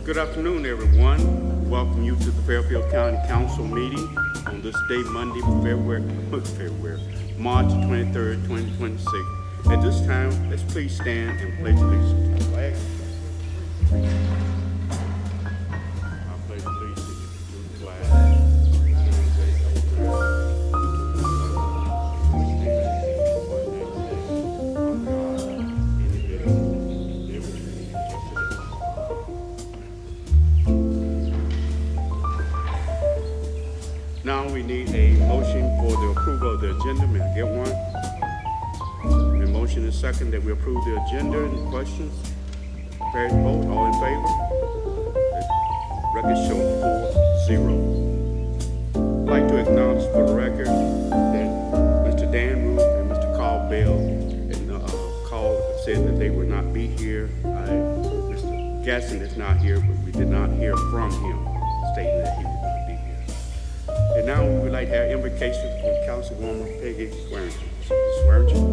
Good afternoon, everyone. Welcome you to the Fairfield County Council meeting on this day, Monday, March 23rd, 2026. At this time, let's please stand and pledge allegiance to the flag. I pledge allegiance to the flag. Now we need a motion for the approval of the agenda. May I get one? A motion is second that we approve the agenda. Any questions? Prepared to vote. All in favor? The record show 4-0. I'd like to acknowledge for the record that Mr. Dan Root and Mr. Carl Bell said that they would not be here. Mr. Gasson is not here, but we did not hear from him stating that he would not be here. And now we would like to have invocation from Councilwoman Peggy Swearingen. Mrs. Swearingen.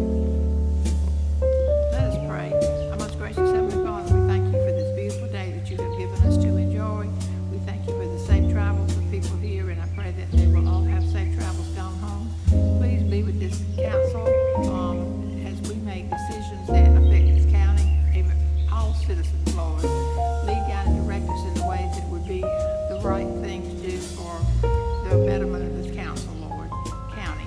Let us pray. Our most gracious Heavenly Father, we thank you for this beautiful day that you have given us to enjoy. We thank you for the safe travels of people here, and I pray that they will all have safe travels down home. Please be with this council as we make decisions that affect this county, even all citizens, Lord. Lead, guide, and direct us in the ways that would be the right thing to do for the betterment of this council, Lord, county.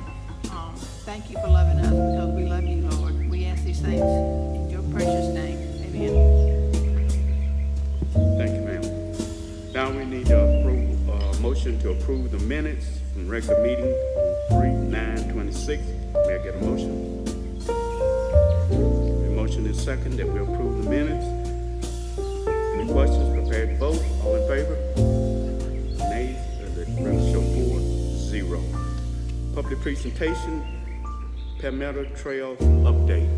Thank you for loving us because we love you, Lord. We ask these things in your precious name. Amen. Thank you, ma'am. Now we need a motion to approve the minutes from regular meeting on 3/9/26. May I get a motion? The motion is second that we approve the minutes. Any questions? Prepared to vote. All in favor? Nays? The record show 4-0. Public presentation, Palmetto Trail update.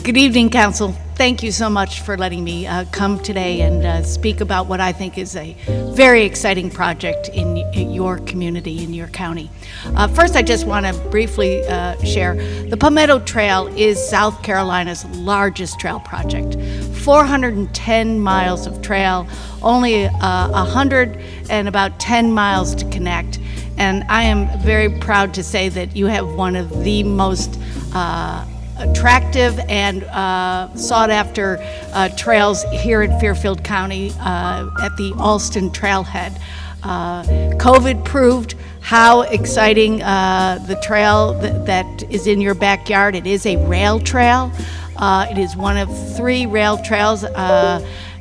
Good evening, Council. Thank you so much for letting me come today and speak about what I think is a very exciting project in your community, in your county. First, I just want to briefly share, the Palmetto Trail is South Carolina's largest trail project. 410 miles of trail, only 110 miles to connect. And I am very proud to say that you have one of the most attractive and sought-after trails here in Fairfield County at the Alston Trailhead. COVID proved how exciting the trail that is in your backyard. It is a rail trail. It is one of 3 rail trails,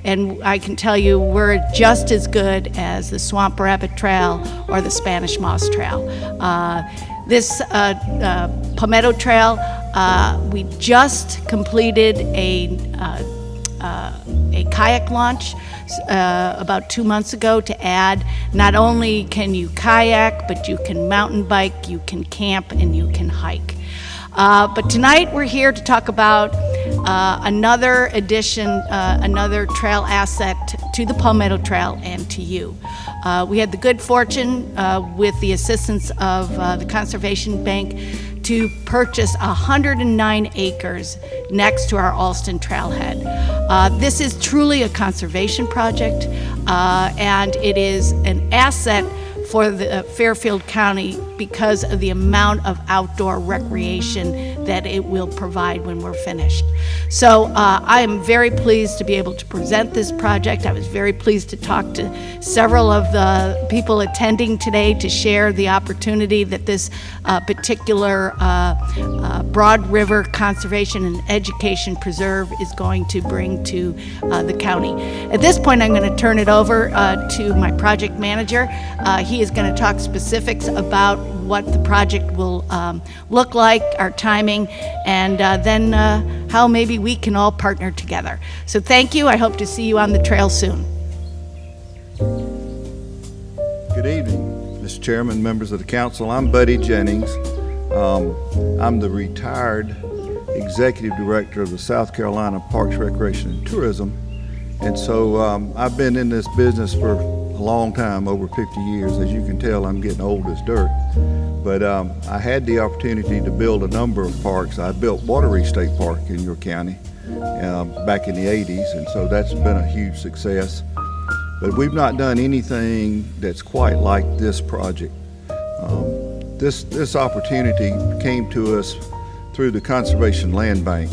and I can tell you we're just as good as the Swamp Rabbit Trail or the Spanish Moss Trail. This Palmetto Trail, we just completed a kayak launch about 2 months ago to add, not only can you kayak, but you can mountain bike, you can camp, and you can hike. But tonight we're here to talk about another addition, another trail asset to the Palmetto Trail and to you. We had the good fortune, with the assistance of the Conservation Bank, to purchase 109 acres next to our Alston Trailhead. This is truly a conservation project, and it is an asset for the Fairfield County because of the amount of outdoor recreation that it will provide when we're finished. So I am very pleased to be able to present this project. I was very pleased to talk to several of the people attending today to share the opportunity that this particular Broad River Conservation and Education Preserve is going to bring to the county. At this point, I'm going to turn it over to my project manager. He is going to talk specifics about what the project will look like, our timing, and then how maybe we can all partner together. So thank you. I hope to see you on the trail soon. Good evening, Mr. Chairman, members of the council. I'm Buddy Jennings. I'm the retired executive director of the South Carolina Parks, Recreation, and Tourism. And so I've been in this business for a long time, over 50 years. As you can tell, I'm getting old as dirt. But I had the opportunity to build a number of parks. I built Wateree State Park in your county. back in the 80s, and so that's been a huge success. But we've not done anything that's quite like this project. This opportunity came to us through the Conservation Land Bank,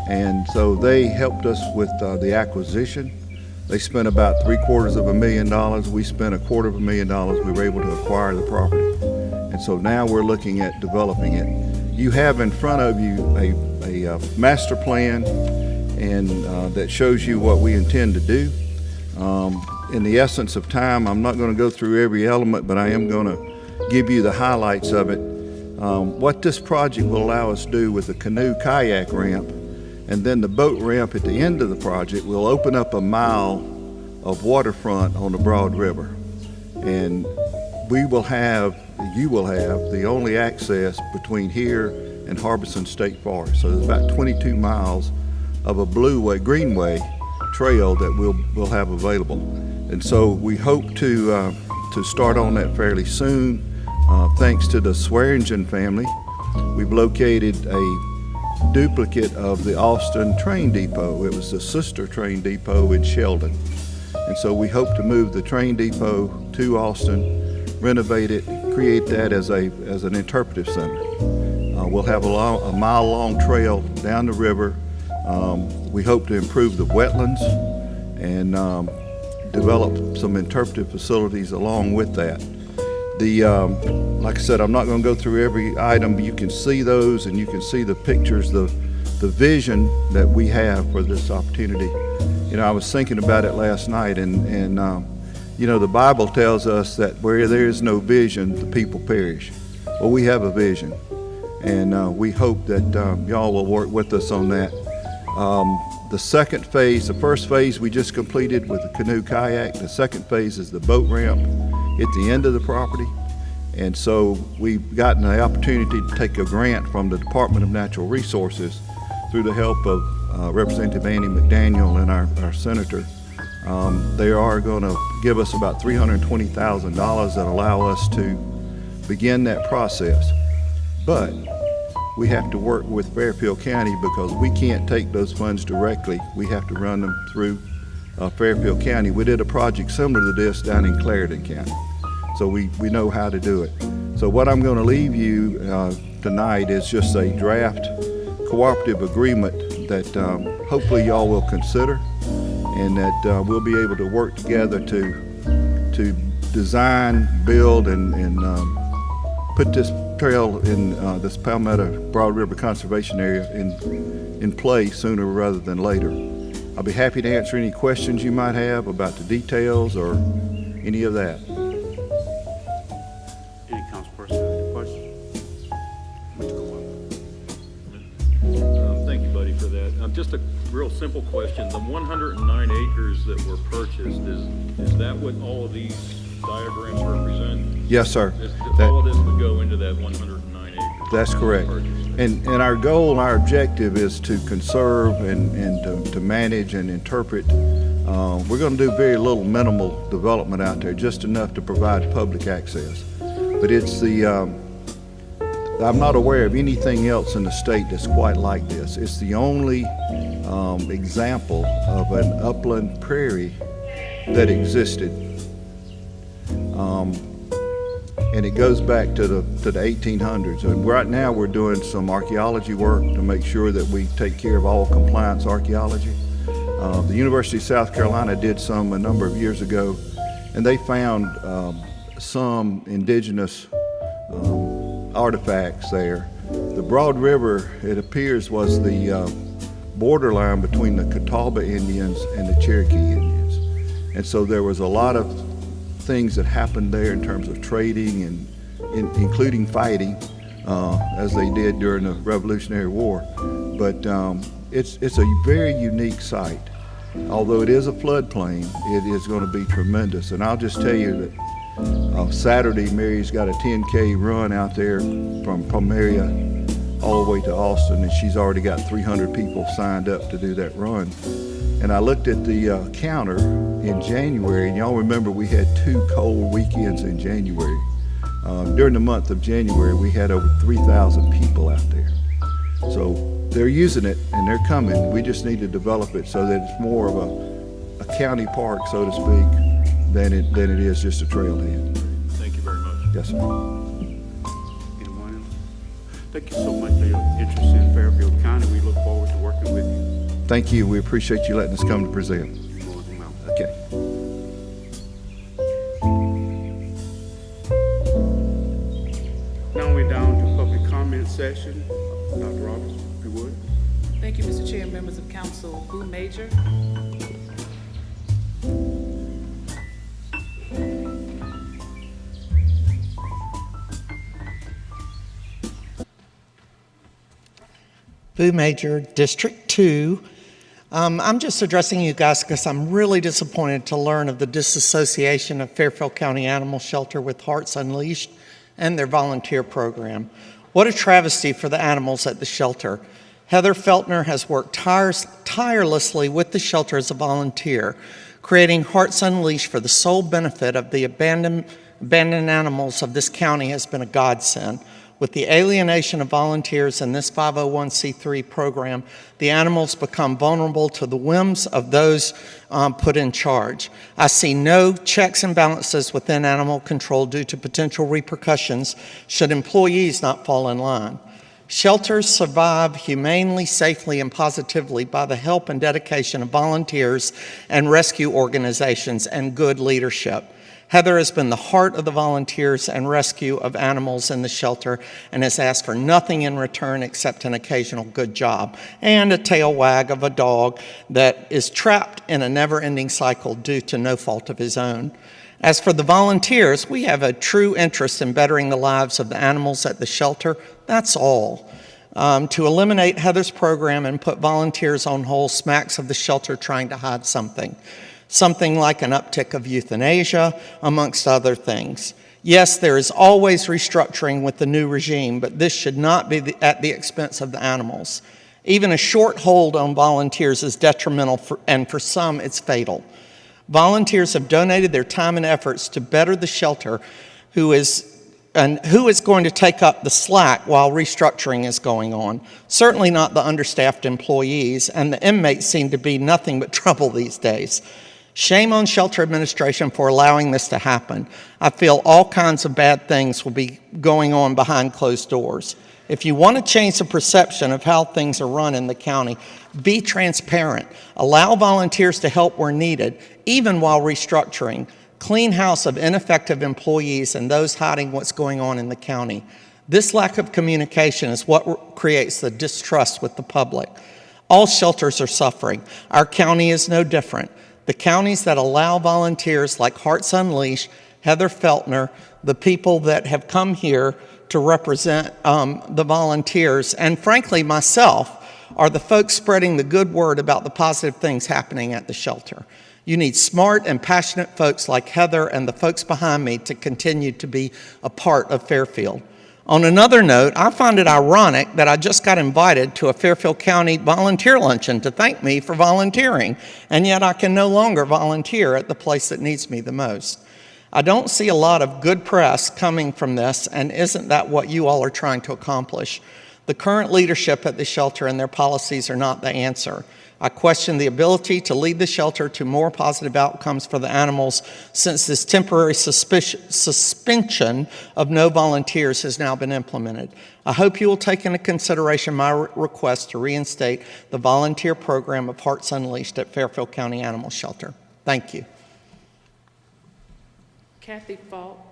and so they helped us with the acquisition. They spent about $750,000. We spent $250,000. We were able to acquire the property, and so now we're looking at developing it. You have in front of you a master plan, and that shows you what we intend to do. In the essence of time, I'm not going to go through every element, but I am going to give you the highlights of it. What this project will allow us to do with the canoe kayak ramp and then the boat ramp at the end of the project will open up a mile of waterfront on the Broad River. And you will have the only access between here and Harbison State Forest. So there's about 22 miles of a greenway trail that we'll have available. And so we hope to start on that fairly soon. Thanks to the Swearingen family, we've located a duplicate of the Austin train depot. It was the sister train depot in Sheldon. And so we hope to move the train depot to Austin, renovate it, create that as an interpretive center. We'll have a mile-long trail down the river. We hope to improve the wetlands and develop some interpretive facilities along with that. Like I said, I'm not going to go through every item, but you can see those and you can see the pictures, the vision that we have for this opportunity. You know, I was thinking about it last night, and you know, the Bible tells us that where there is no vision, the people perish. Well, we have a vision, and we hope that y'all will work with us on that. The second phase, the first phase we just completed with the canoe kayak. The second phase is the boat ramp at the end of the property. And so we've gotten the opportunity to take a grant from the Department of Natural Resources through the help of Representative Andy McDaniel and our senator. They are going to give us about $320,000 that allow us to begin that process. But we have to work with Fairfield County because we can't take those funds directly. We have to run them through Fairfield County. We did a project similar to this down in Clarendon County. So we know how to do it. So what I'm going to leave you tonight is just a draft cooperative agreement that hopefully y'all will consider, and that we'll be able to work together to design, build, and put this trail in this Palmetto Broad River Conservation Area in play sooner rather than later. I'll be happy to answer any questions you might have about the details or any of that. Any councilperson have any questions? Thank you, buddy, for that. Just a real simple question. The 109 acres that were purchased, is that what all of these diagrams represent? Yes, sir. All of this would go into that 109 acres? That's correct. And our goal and our objective is to conserve and to manage and interpret. We're going to do very little minimal development out there, just enough to provide public access. But it's I'm not aware of anything else in the state that's quite like this. It's the only example of an upland prairie that existed. And it goes back to the 1800s. And right now we're doing some archaeology work to make sure that we take care of all compliance archaeology. The University of South Carolina did some a number of years ago, and they found some indigenous artifacts there. The Broad River, it appears, was the borderline between the Catawba Indians and the Cherokee Indians. And so there was a lot of things that happened there in terms of trading and including fighting, as they did during the Revolutionary War. But it's a very unique site. Although it is a floodplain, it is going to be tremendous. And I'll just tell you that Saturday, Mary's got a 10K run out there from Palmetto all the way to Austin, and she's already got 300 people signed up to do that run. And I looked at the counter in January, and y'all remember we had 2 cold weekends in January. During the month of January, we had over 3,000 people out there. So they're using it and they're coming. We just need to develop it so that it's more of a county park, so to speak, than it is just a trailhead. Thank you very much. Yes, sir. Anyone else? Thank you so much for your interest in Fairfield County. We look forward to working with you. Thank you. We appreciate you letting us come to present. You're more than welcome. Okay. Now we're down to public comment session. Dr. Roberts, if you would. Thank you, Mr. Chair, members of council. Boo Major. Boo Major, District 2. I'm just addressing you guys because I'm really disappointed to learn of the disassociation of Fairfield County Animal Shelter with Hearts Unleashed and their volunteer program. What a travesty for the animals at the shelter. Heather Feltner has worked tirelessly with the shelter as a volunteer, creating Hearts Unleashed for the sole benefit of the abandoned animals of this county has been a godsend. With the alienation of volunteers in this 501c3 program, the animals become vulnerable to the whims of those put in charge. I see no checks and balances within animal control due to potential repercussions should employees not fall in line. Shelters survive humanely, safely, and positively by the help and dedication of volunteers and rescue organizations and good leadership. Heather has been the heart of the volunteers and rescue of animals in the shelter and has asked for nothing in return except an occasional good job and a tail wag of a dog that is trapped in a never-ending cycle due to no fault of his own. As for the volunteers, we have a true interest in bettering the lives of the animals at the shelter. That's all. To eliminate Heather's program and put volunteers on hold smacks of the shelter trying to hide something like an uptick of euthanasia, amongst other things. Yes, there is always restructuring with the new regime, but this should not be at the expense of the animals. Even a short hold on volunteers is detrimental, and for some, it's fatal. Volunteers have donated their time and efforts to better the shelter, who is going to take up the slack while restructuring is going on? Certainly not the understaffed employees, and the inmates seem to be nothing but trouble these days. Shame on shelter administration for allowing this to happen. I feel all kinds of bad things will be going on behind closed doors. If you want to change the perception of how things are run in the county, be transparent. Allow volunteers to help where needed, even while restructuring. Clean house of ineffective employees and those hiding what's going on in the county. This lack of communication is what creates the distrust with the public. All shelters are suffering. Our county is no different. The counties that allow volunteers like Hearts Unleashed, Heather Feltner, the people that have come here to represent the volunteers, and frankly myself, are the folks spreading the good word about the positive things happening at the shelter. You need smart and passionate folks like Heather and the folks behind me to continue to be a part of Fairfield. On another note, I find it ironic that I just got invited to a Fairfield County volunteer luncheon to thank me for volunteering, and yet I can no longer volunteer at the place that needs me the most. I don't see a lot of good press coming from this, and isn't that what you all are trying to accomplish? The current leadership at the shelter and their policies are not the answer. I question the ability to lead the shelter to more positive outcomes for the animals since this temporary suspension of no volunteers has now been implemented. I hope you will take into consideration my request to reinstate the volunteer program of Hearts Unleashed at Fairfield County Animal Shelter. Thank you. Kathy Falk.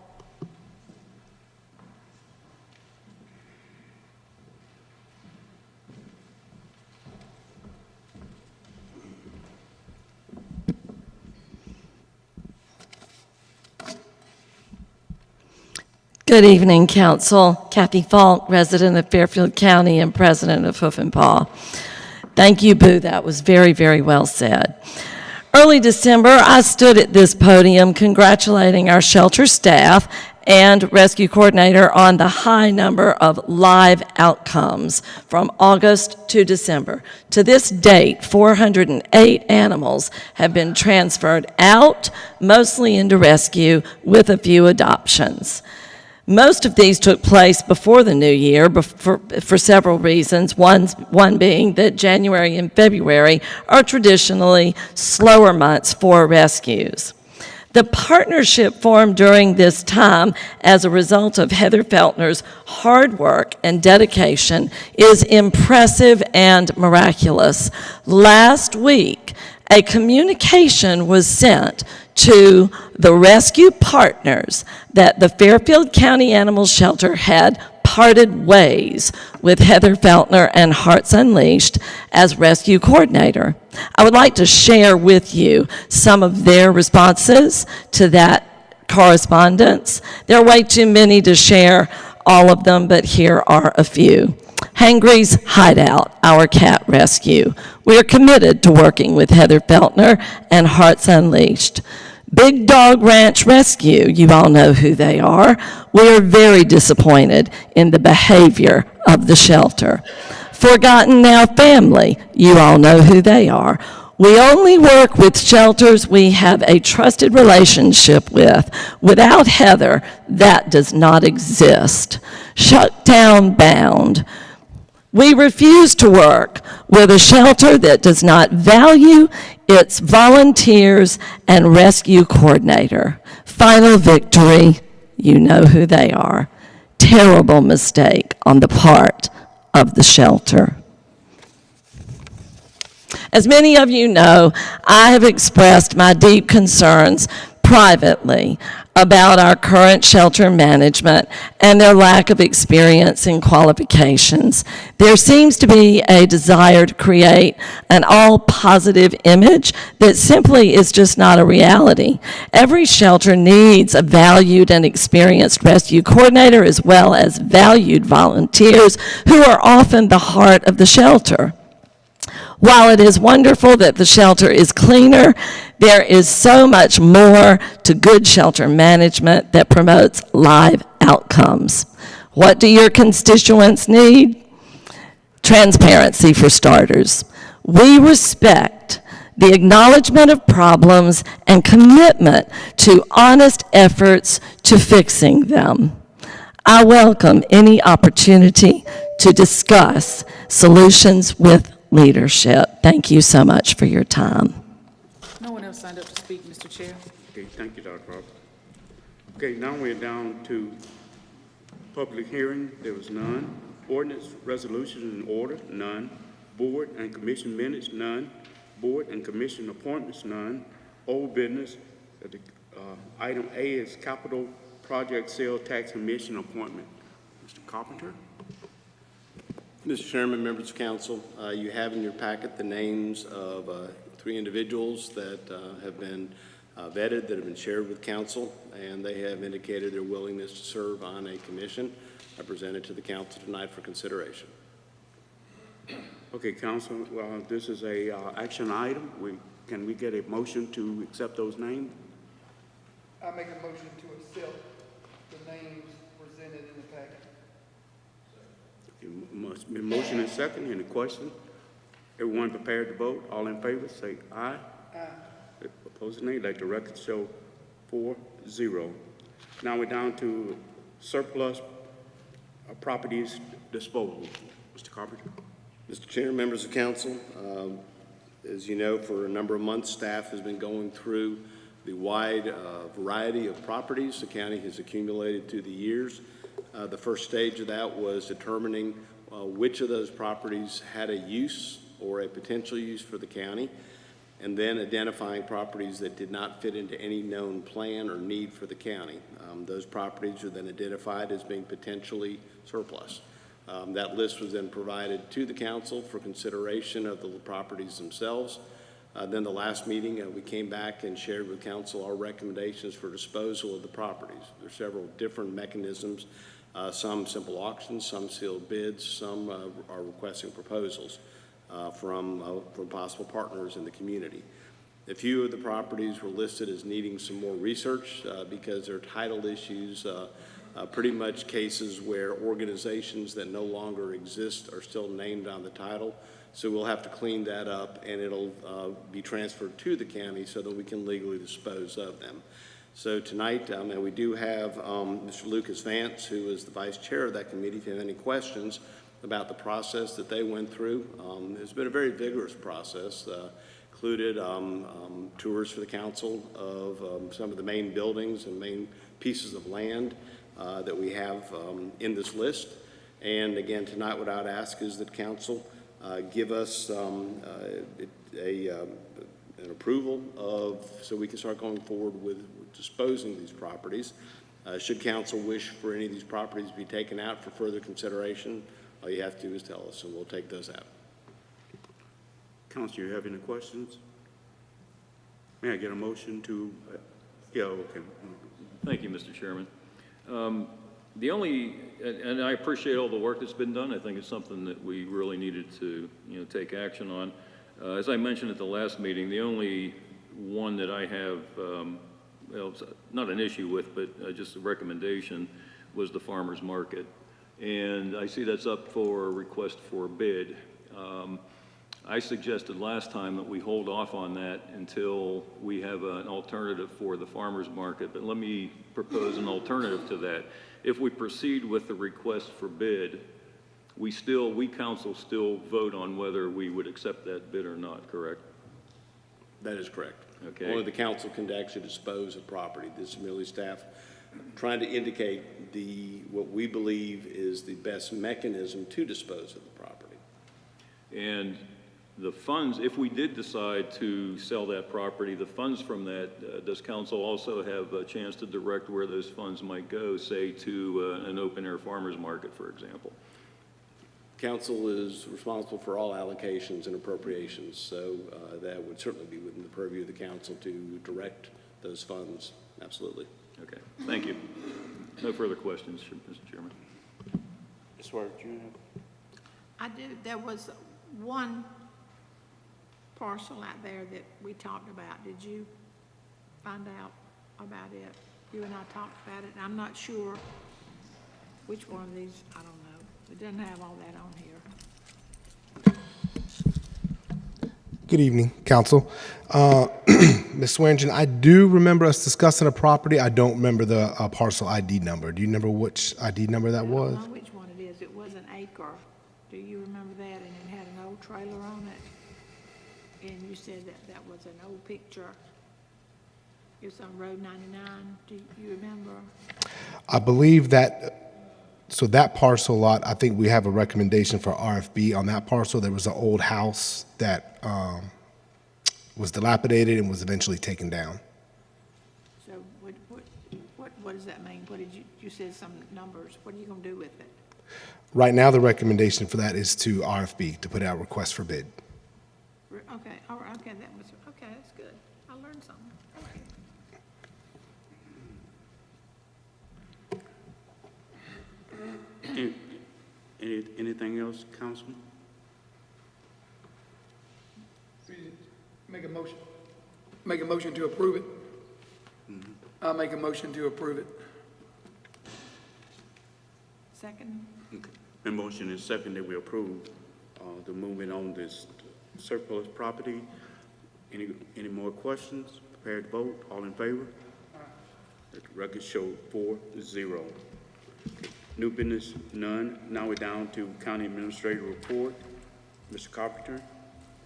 Good evening, Council. Kathy Falk, resident of Fairfield County and president of Hoof and Paw. Thank you, Boo. That was very, very well said. Early December, I stood at this podium congratulating our shelter staff and rescue coordinator on the high number of live outcomes from August to December. To this date, 408 animals have been transferred out, mostly into rescue, with a few adoptions. Most of these took place before the new year for several reasons, one being that January and February are traditionally slower months for rescues. The partnership formed during this time as a result of Heather Feltner's hard work and dedication is impressive and miraculous. Last week, a communication was sent to the rescue partners that the Fairfield County Animal Shelter had parted ways with Heather Feltner and Hearts Unleashed as rescue coordinator. I would like to share with you some of their responses to that correspondence. There are way too many to share all of them, but here are a few. Hangry's Hideout, our cat rescue. We are committed to working with Heather Feltner and Hearts Unleashed. Big Dog Ranch Rescue, you all know who they are. We are very disappointed in the behavior of the shelter. Forgotten Now Family, you all know who they are. We only work with shelters we have a trusted relationship with. Without Heather, that does not exist. Shutdown Bound. We refuse to work with a shelter that does not value its volunteers and rescue coordinator. Final Victory, you know who they are. Terrible mistake on the part of the shelter. As many of you know, I have expressed my deep concerns privately about our current shelter management and their lack of experience and qualifications. There seems to be a desire to create an all-positive image that simply is just not a reality. Every shelter needs a valued and experienced rescue coordinator as well as valued volunteers who are often the heart of the shelter. While it is wonderful that the shelter is cleaner, there is so much more to good shelter management that promotes live outcomes. What do your constituents need? Transparency, for starters. We respect the acknowledgement of problems and commitment to honest efforts to fixing them. I welcome any opportunity to discuss solutions with leadership. Thank you so much for your time. No one else signed up to speak, Mr. Chair. Okay, thank you, Dr. Roberts. Okay, now we're down to public hearing. There was none. Ordinance, resolutions in order, none. Board and commission minutes, none. Board and commission appointments, none. Old business, item A is capital project sales tax commission appointment. Mr. Carpenter? Mr. Chairman, members of council, you have in your packet the names of 3 individuals that have been vetted, that have been shared with council, and they have indicated their willingness to serve on a commission. I present it to the council tonight for consideration. Okay, council, well, this is a action item. Can we get a motion to accept those names? I make a motion to accept the names presented in the packet. Motion and second. Any question? Everyone prepared to vote? All in favor, say aye. Aye. Opposed, nay. Let the record show 4-0. Now we're down to surplus properties disposal. Mr. Carpenter. Mr. Chair, members of council, as you know, for a number of months, staff has been going through the wide variety of properties the county has accumulated through the years. The first stage of that was determining which of those properties had a use or a potential use for the county, and then identifying properties that did not fit into any known plan or need for the county. Those properties are then identified as being potentially surplus. That list was then provided to the council for consideration of the properties themselves. Then the last meeting, we came back and shared with council our recommendations for disposal of the properties. There are several different mechanisms, some simple auctions, some sealed bids, some are requesting proposals from possible partners in the community. A few of the properties were listed as needing some more research because they're title issues, pretty much cases where organizations that no longer exist are still named on the title. So we'll have to clean that up, and it'll be transferred to the county so that we can legally dispose of them. So tonight, and we do have Mr. Lucas Vance, who is the vice chair of that committee. If you have any questions about the process that they went through, it's been a very vigorous process. Included tours for the council of some of the main buildings and main pieces of land that we have in this list. And again, tonight what I'd ask is that council give us an approval so we can start going forward with disposing of these properties. Should council wish for any of these properties to be taken out for further consideration, all you have to do is tell us and we'll take those out. Council, you have any questions? May I get a motion to, yeah, okay. Thank you, Mr. Chairman. The only, and I appreciate all the work that's been done. I think it's something that we really needed to, take action on. As I mentioned at the last meeting, the only one that I have, well, it's not an issue with, but just a recommendation, was the farmer's market. And I see that's up for a request for bid. I suggested last time that we hold off on that until we have an alternative for the farmer's market, but let me propose an alternative to that. If we proceed with the request for bid, we council still vote on whether we would accept that bid or not, correct? That is correct. Okay. Only the council can actually dispose of property. This is merely staff trying to indicate what we believe is the best mechanism to dispose of the property. And the funds, if we did decide to sell that property, the funds from that, does council also have a chance to direct where those funds might go, say to an open-air farmer's market, for example? Council is responsible for all allocations and appropriations, so that would certainly be within the purview of the council to direct those funds, absolutely. Okay, thank you. No further questions, Mr. Chairman. Ms. Ward, you have? I do. There was one parcel out there that we talked about. Did you find out about it? You and I talked about it, and I'm not sure which one of these, I don't know. It doesn't have all that on here. Good evening, council. Ms. Swearingen, I do remember us discussing a property. I don't remember the parcel ID number. Do you remember which ID number that was? I don't know which one it is. It was an acre. Do you remember that? And it had an old trailer on it. And you said that was an old picture. It was on Road 99. Do you remember? I believe that, so that parcel lot, I think we have a recommendation for RFB on that parcel. There was an old house that was dilapidated and was eventually taken down. So what does that mean? What did you said some numbers. What are you going to do with it? Right now, the recommendation for that is to RFB, to put out request for bid. Okay, all right, okay, okay, that's good. I learned something. Thank you. Anything else, Councilman? Make a motion to approve it. I'll make a motion to approve it. Second? Okay. The motion is second that we approve the movement on this surplus property. Any more questions? Prepared to vote? All in favor? Let the record show 4-0. Okay. New business, none. Now we're down to County Administrator Report. Mr. Carpenter.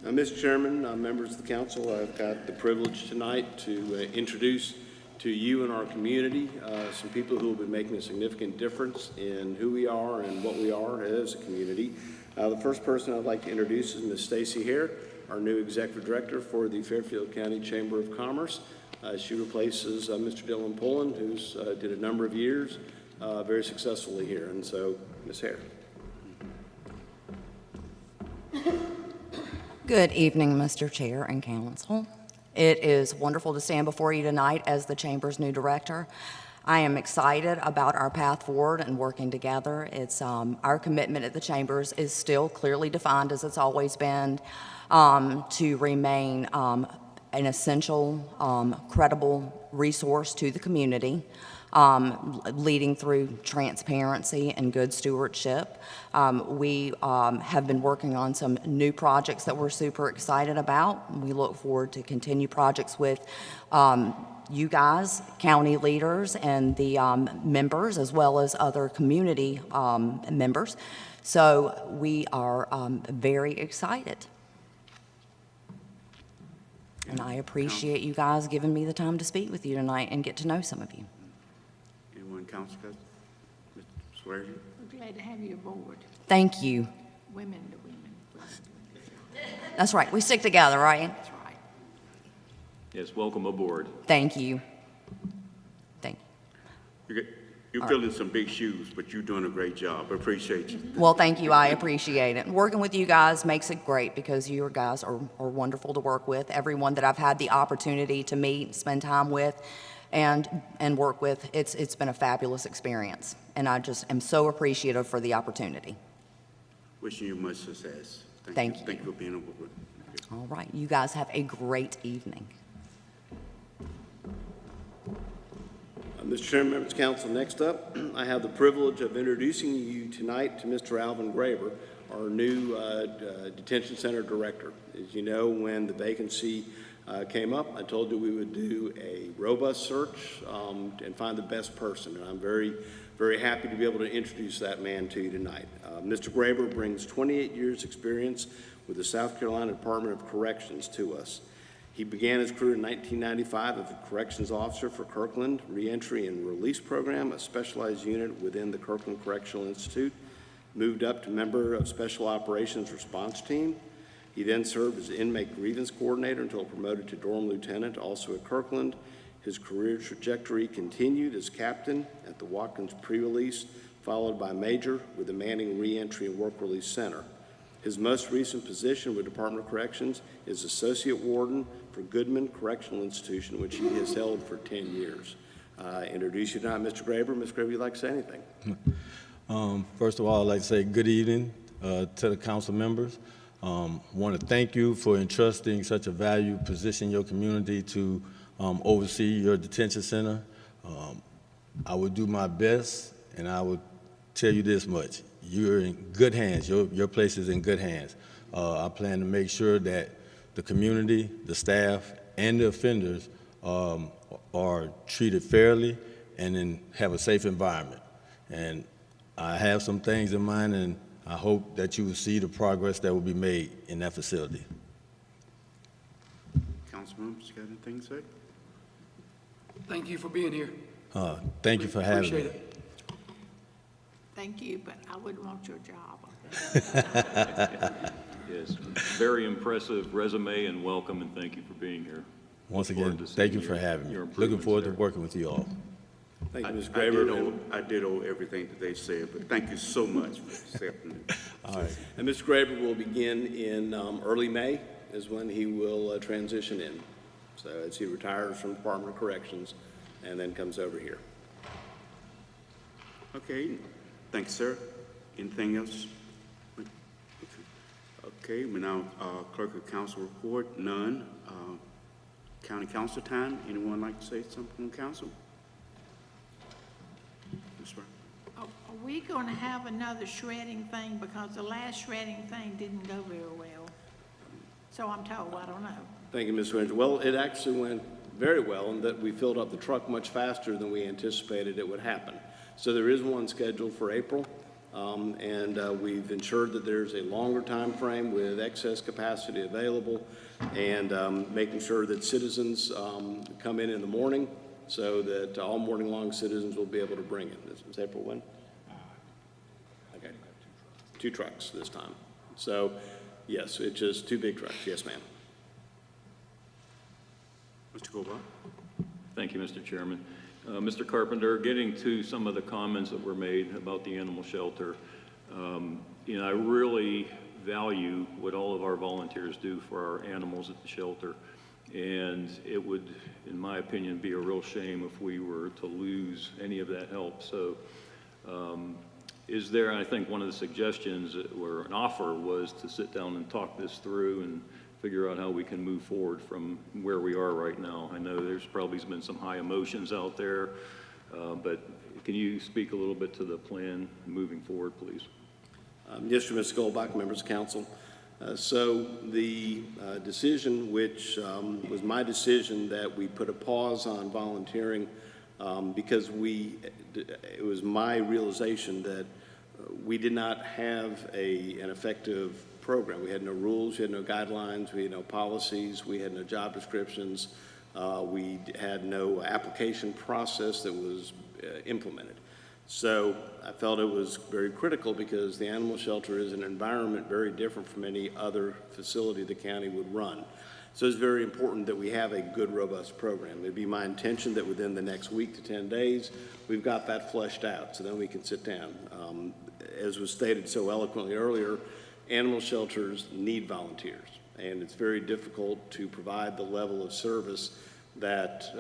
Mr. Chairman, members of the council, I've got the privilege tonight to introduce to you and our community some people who will be making a significant difference in who we are and what we are as a community. The first person I'd like to introduce is Ms. Stacy Hare, our new Executive Director for the Fairfield County Chamber of Commerce. She replaces Mr. Dylan Pullen, who's did a number of years very successfully here. And so, Ms. Hare. Good evening, Mr. Chair and Council. It is wonderful to stand before you tonight as the Chamber's new director. I am excited about our path forward and working together. It's our commitment at the Chambers is still clearly defined, as it's always been, to remain an essential, credible resource to the community, leading through transparency and good stewardship. We have been working on some new projects that we're super excited about. We look forward to continue projects with you guys, county leaders, and the members, as well as other community members. So we are very excited. And I appreciate you guys giving me the time to speak with you tonight and get to know some of you. Anyone, Council President? Mr. Swearingen? We're glad to have you aboard. Thank you. Women to women. That's right. We stick together, right? That's right. Yes, welcome aboard. Thank you. Thank you. You're filling some big shoes, but you're doing a great job. I appreciate you. Well, thank you. I appreciate it. Working with you guys makes it great because you guys are wonderful to work with. Everyone that I've had the opportunity to meet, spend time with, and work with, it's been a fabulous experience. And I just am so appreciative for the opportunity. Wishing you much success. Thank you. Thank you for being aboard. All right. You guys have a great evening. Mr. Chairman, members of council, next up, I have the privilege of introducing you tonight to Mr. Alvin Graber, our new detention center director. As you know, when the vacancy came up, I told you we would do a robust search and find the best person, and I'm very, very happy to be able to introduce that man to you tonight. Mr. Graber brings 28 years experience with the South Carolina Department of Corrections to us. He began his career in 1995 as a corrections officer for Kirkland Reentry and Release Program, a specialized unit within the Kirkland Correctional Institute. Moved up to member of Special Operations Response Team. He then served as inmate grievance coordinator until promoted to dorm lieutenant, also at Kirkland. His career trajectory continued as captain at the Watkins pre-release, followed by major with the Manning Reentry and Work Release Center. His most recent position with Department of Corrections is Associate Warden for Goodman Correctional Institution, which he has held for 10 years. Introduce you now, Mr. Graber. Mr. Graber, you'd like to say anything? First of all, I'd like to say good evening to the council members. Want to thank you for entrusting such a valued position in your community to oversee your detention center. I will do my best, and I will tell you this much. You're in good hands. Your place is in good hands. I plan to make sure that the community, the staff, and the offenders are treated fairly and then have a safe environment. And I have some things in mind, and I hope that you will see the progress that will be made in that facility. Councilman, you got anything to say? Thank you for being here. Thank you for having me. Appreciate it. Thank you, but I wouldn't want your job. Yes, very impressive resume, and welcome, and thank you for being here. Once Look forward again, to thank you seeing for having me. your Looking improvements forward there. to working with you all. Thank you, Mr. I Graber. did owe everything that they said, but thank you so much for accepting it. All right. And Mr. Graber will begin in early May is when he will transition in. So as he retires from Department of Corrections and then comes over here. Okay, thanks, sir. Anything else? Okay, we now clerk of council report, none. County council time, anyone like to say something on council? Ms. Brown? Are we going to have another shredding thing? Because the last shredding thing didn't go very well. So I'm told, I don't know. Thank you, Ms. Winter. Well, it actually went very well in that we filled up the truck much faster than we anticipated it would happen. So there is one scheduled for April, and we've ensured that there's a longer time frame with excess capacity available, and making sure that citizens come in the morning so that all morning long citizens will be able to bring it. Is April when? Okay, 2 trucks this time. So yes, it's just 2 big trucks. Yes, ma'am. Mr. Goldberg? Thank you, Mr. Chairman. Mr. Carpenter, getting to some of the comments that were made about the animal shelter, I really value what all of our volunteers do for our animals at the shelter, and it would, in my opinion, be a real shame if we were to lose any of that help. So is there, I think one of the suggestions or an offer was to sit down and talk this through and figure out how we can move forward from where we are right now. I know there's probably been some high emotions out there, but can you speak a little bit to the plan moving forward, please? Yes, sir, Mr. Goldbach, members of council. So the decision, which was my decision, that we put a pause on volunteering because it was my realization that we did not have an effective program. We had no rules, we had no guidelines, we had no policies, we had no job descriptions, we had no application process that was implemented. So I felt it was very critical because the animal shelter is an environment very different from any other facility the county would run. So it's very important that we have a good, robust program. It'd be my intention that within the next week to 10 days, we've got that fleshed out, so then we can sit down. As was stated so eloquently earlier, animal shelters need volunteers, and it's very difficult to provide the level of service that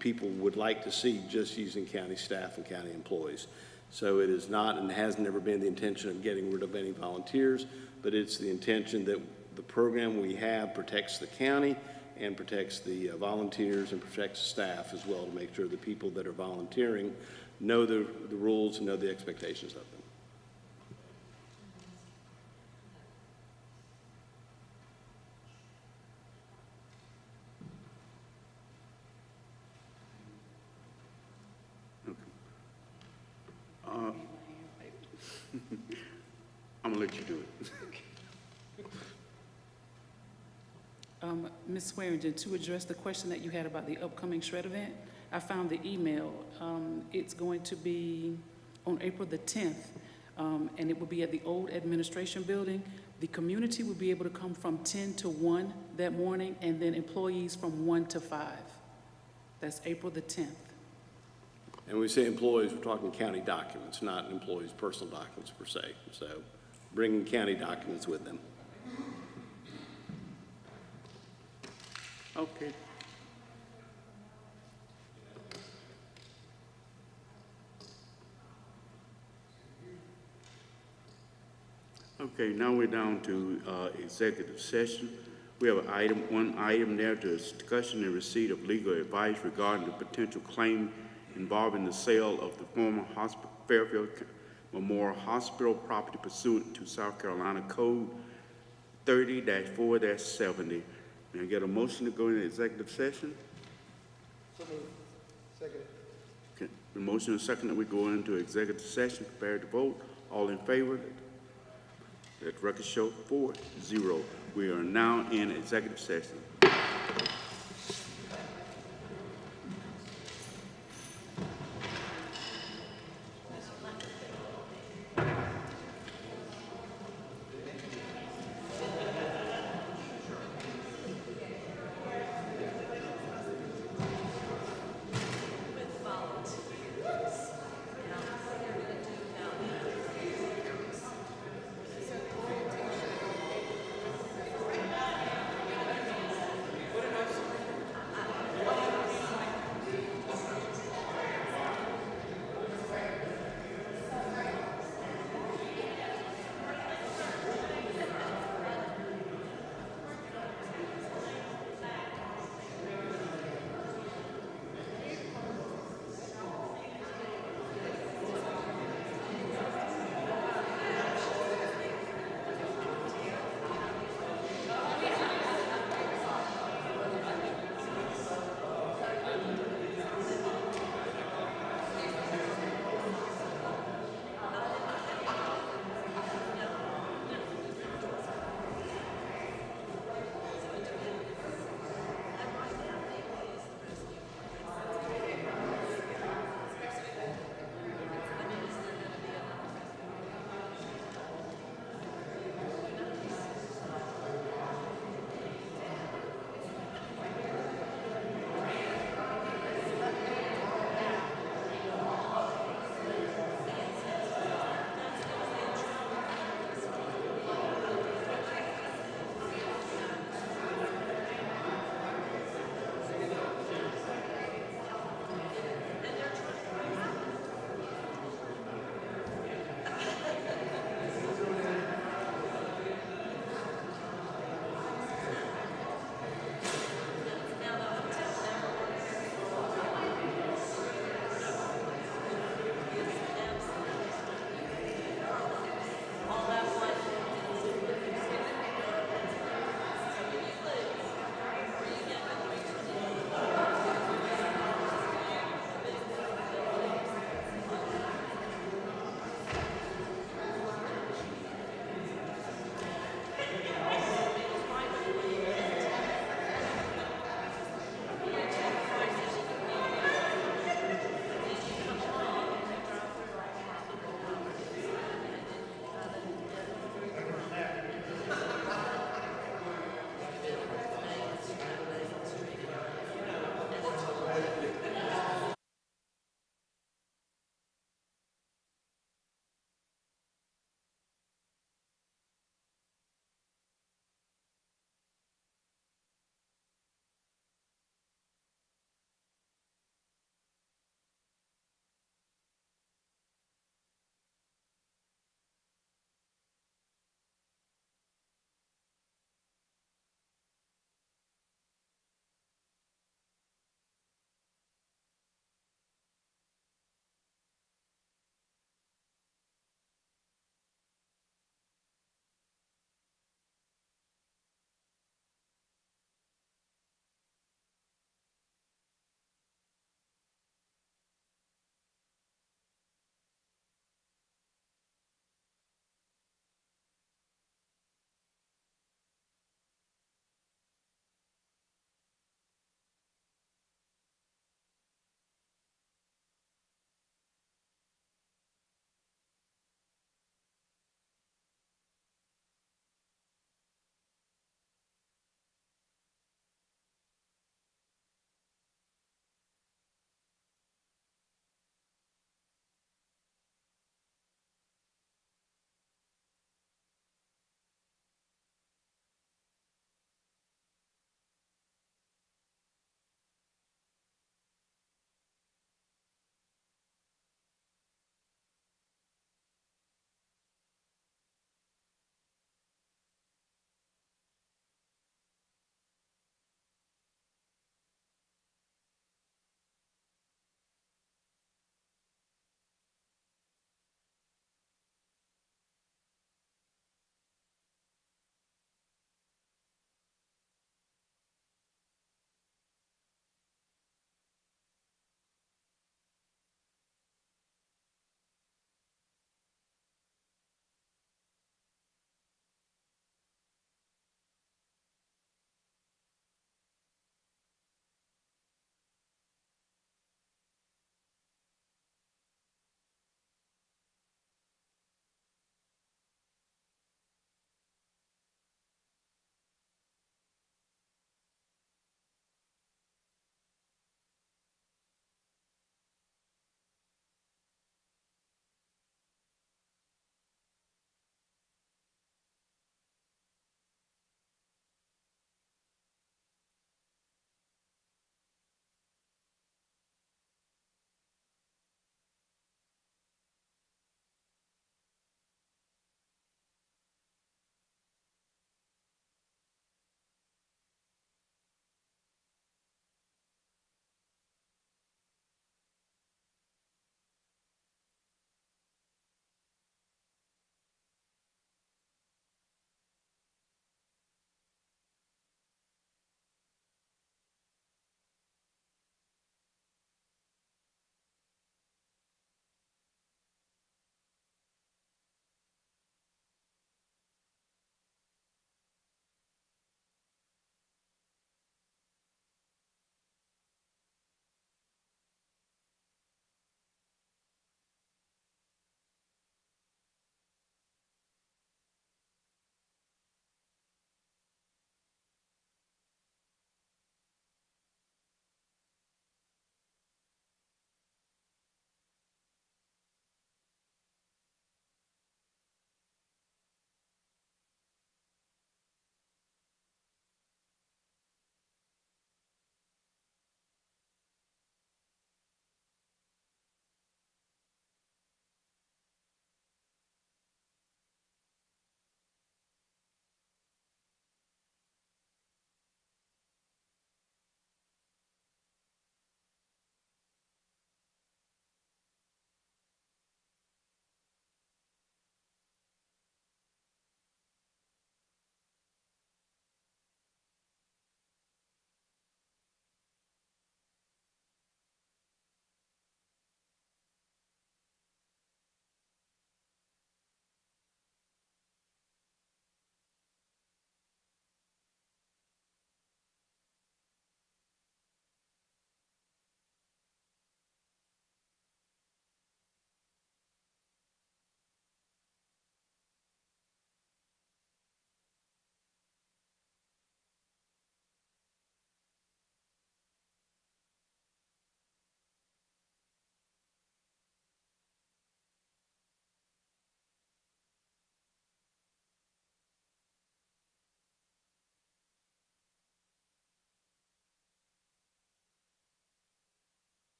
people would like to see just using county staff and county employees. So it is not and has never been the intention of getting rid of any volunteers, but it's the intention that the program we have protects the county and protects the volunteers and protects the staff as well, to make sure the people that are volunteering know the rules and know the expectations of them. I'm gonna let you do it. Ms. Swearingen, to address the question that you had about the upcoming shred event, I found the email. It's going to be on April the 10th, and it will be at the old administration building. The community will be able to come from 10 to 1 that morning, and then employees from 1 to 5. That's April the 10th. And when we say employees, we're talking county documents, not employees' personal documents per se. So bringing county documents with them. Okay. Okay, now we're down to executive session. We have one item there to discussion and receipt of legal advice regarding the potential claim involving the sale of the former Fairfield Memorial Hospital property pursuant to South Carolina Code 30-4-70. May I get a motion to go into executive session? So moved. Second. Okay. The motion and second that we go into executive session, prepared to vote. All in favor? Let the record show 4-0. We are now in executive session.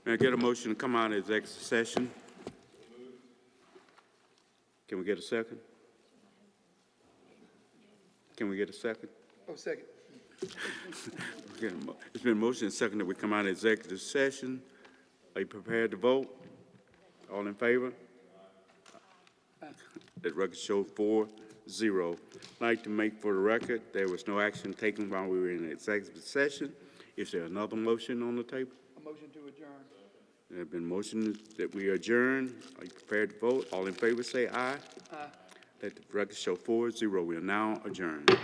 May I get a motion to come out of executive session? Can we get a second? Can we get a second? Oh, second. It's been motion and second that we come out of executive session. Are you prepared to vote? All in favor? The record show 4-0. I'd like to make for the record, there was no action taken while we were in executive session. Is there another motion on the table? A motion to adjourn. There have been motions that we adjourn. Are you prepared to vote? All in favor say aye. Aye. Let the record show 4-0. We are now adjourned.